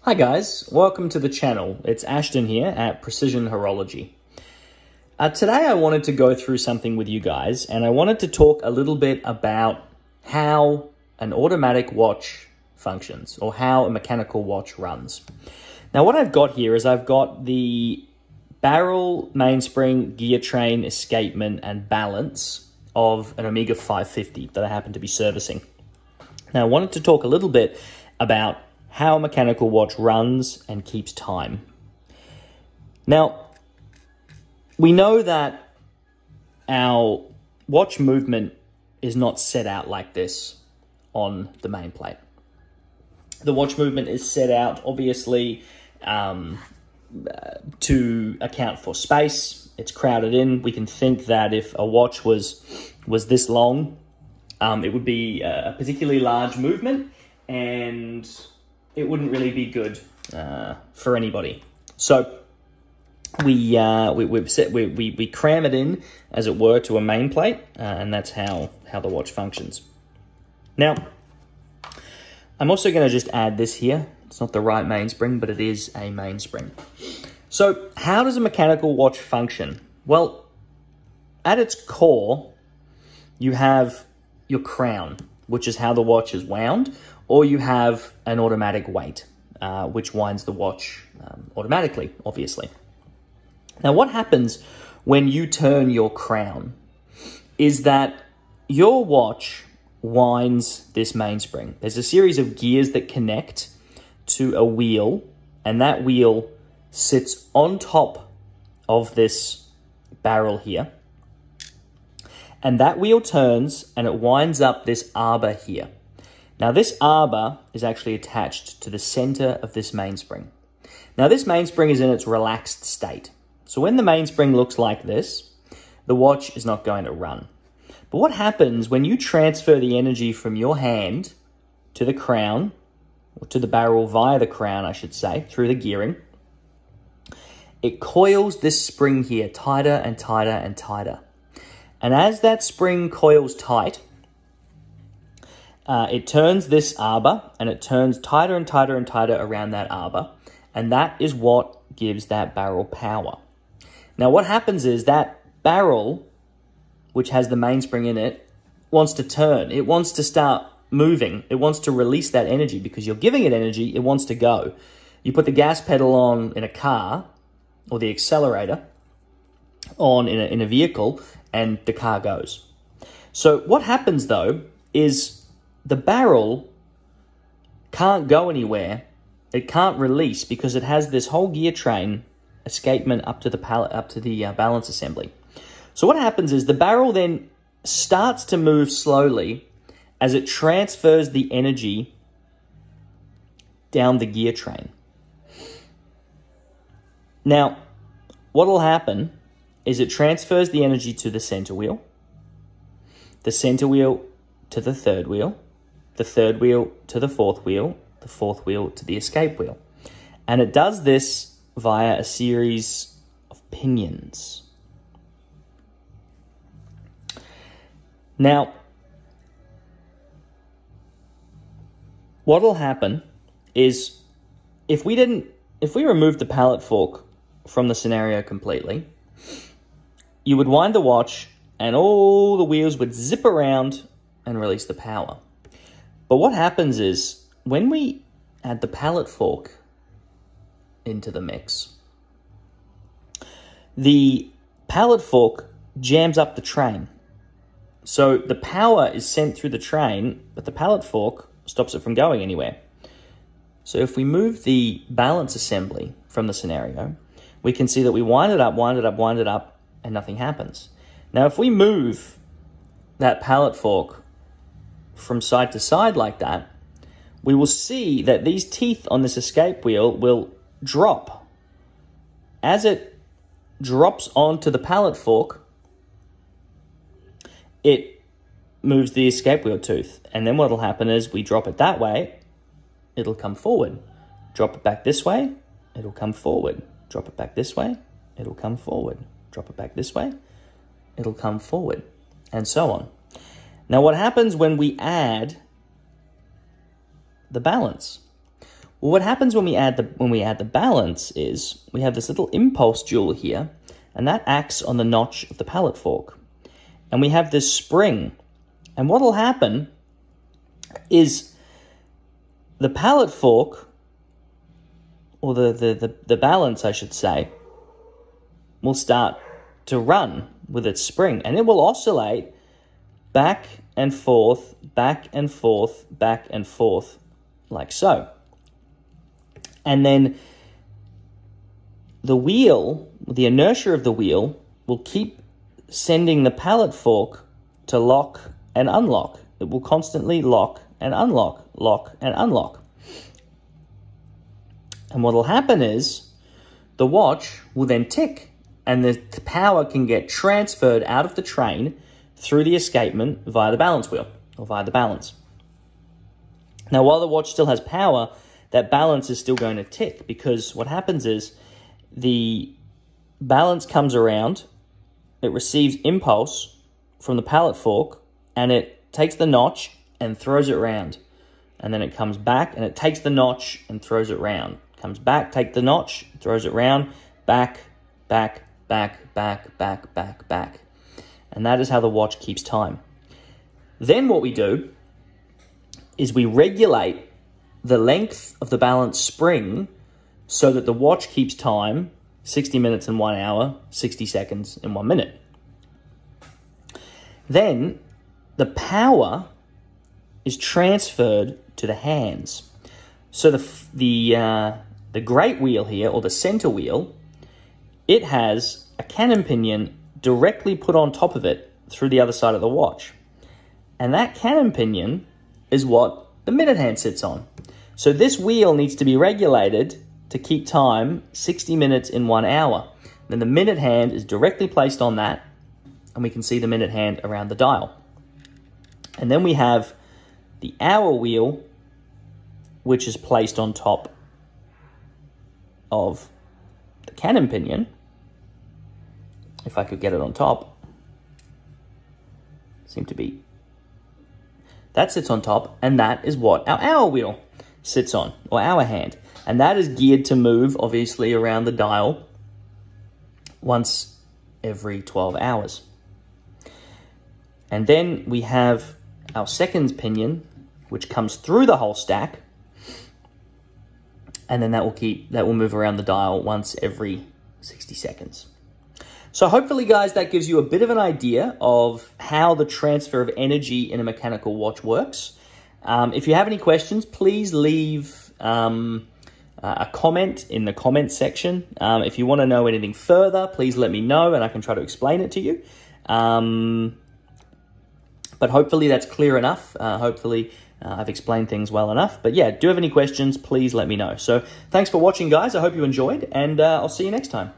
Hi guys, welcome to the channel. It's Ashton here at Precision Horology. Today I wanted to go through something with you guys, and I wanted to talk a little bit about how an automatic watch functions, or how a mechanical watch runs. Now what I've got here is I've got the barrel, mainspring, gear train, escapement, and balance of an Omega 550 that I happen to be servicing. Now I wanted to talk a little bit about how a mechanical watch runs and keeps time. Now, we know that our watch movement is not set out like this on the main plate. The watch movement is set out, obviously, to account for space. It's crowded in. We can think that if a watch was this long, it would be a particularly large movement, and it wouldn't really be good for anybody. So we cram it in, as it were, to a main plate, and that's how the watch functions. Now, I'm also going to just add this here. It's not the right mainspring, but it is a mainspring. So how does a mechanical watch function? Well, at its core, you have your crown, which is how the watch is wound, or you have an automatic weight, which winds the watch automatically, obviously. Now, what happens when you turn your crown is that your watch winds this mainspring. There's a series of gears that connect to a wheel, and that wheel sits on top of this barrel here. And that wheel turns, and it winds up this arbor here. Now, this arbor is actually attached to the center of this mainspring. Now, this mainspring is in its relaxed state. So when the mainspring looks like this, the watch is not going to run. But what happens when you transfer the energy from your hand to the crown, or to the barrel via the crown, I should say, through the gearing? It coils this spring here tighter and tighter and tighter. And as that spring coils tight, it turns this arbor, and it turns tighter and tighter and tighter around that arbor, and that is what gives that barrel power. Now, what happens is that barrel, which has the mainspring in it, wants to turn. It wants to start moving. It wants to release that energy because you're giving it energy. It wants to go. You put the gas pedal on in a car, or the accelerator on in a vehicle, and the car goes. So what happens, though, is the barrel can't go anywhere. It can't release because it has this whole gear train escapement up to the balance assembly. So what happens is the barrel then starts to move slowly as it transfers the energy down the gear train. Now, what will happen is it transfers the energy to the center wheel to the third wheel to the fourth wheel to the escape wheel. And it does this via a series of pinions. Now, what will happen is if we removed the pallet fork from the scenario completely, you would wind the watch and all the wheels would zip around and release the power. But what happens is when we add the pallet fork into the mix, the pallet fork jams up the train. So the power is sent through the train, but the pallet fork stops it from going anywhere. So if we move the balance assembly from the scenario, we can see that we wind it up, and nothing happens. Now, if we move that pallet fork from side to side like that, we will see that these teeth on this escape wheel will drop. As it drops onto the pallet fork, it moves the escape wheel tooth. And then what will happen is we drop it that way, it'll come forward. Drop it back this way, it'll come forward. Drop it back this way, it'll come forward. Drop it back this way, it'll come forward, and so on. Now, what happens when we add the balance? Well, what happens when we add the balance is we have this little impulse jewel here, and that acts on the notch of the pallet fork. And we have this spring. And what will happen is the pallet fork, or the balance, I should say, will start to run with its spring, and it will oscillate back and forth, back and forth, back and forth, like so. And then the wheel, the inertia of the wheel, will keep sending the pallet fork to lock and unlock. It will constantly lock and unlock, lock and unlock. And what will happen is the watch will then tick, and the power can get transferred out of the train through the escapement via the balance wheel, or via the balance. Now, while the watch still has power, that balance is still going to tick, because what happens is the balance comes around, it receives impulse from the pallet fork, and it takes the notch and throws it round. And then it comes back, and it takes the notch and throws it round. Comes back, take the notch, throws it round, back, back, back, back, back, back, back. And that is how the watch keeps time. Then what we do is we regulate the length of the balance spring so that the watch keeps time 60 minutes in 1 hour, 60 seconds in 1 minute. Then the power is transferred to the hands. So the great wheel here, or the center wheel, it has a cannon pinion directly put on top of it through the other side of the watch. And that cannon pinion is what the minute hand sits on. So this wheel needs to be regulated to keep time 60 minutes in 1 hour. Then the minute hand is directly placed on that, and we can see the minute hand around the dial. And then we have the hour wheel, which is placed on top of the cannon pinion. If I could get it on top. Seem to be. That sits on top, and that is what our hour wheel sits on, or hour hand. And that is geared to move, obviously, around the dial once every 12 hours. And then we have our seconds pinion, which comes through the whole stack, and then that will move around the dial once every 60 seconds. So hopefully, guys, that gives you a bit of an idea of how the transfer of energy in a mechanical watch works. If you have any questions, please leave a comment in the comment section. If you want to know anything further, please let me know and I can try to explain it to you. But hopefully that's clear enough. Hopefully I've explained things well enough. But yeah, do you have any questions, please let me know. So thanks for watching, guys. I hope you enjoyed, and I'll see you next time.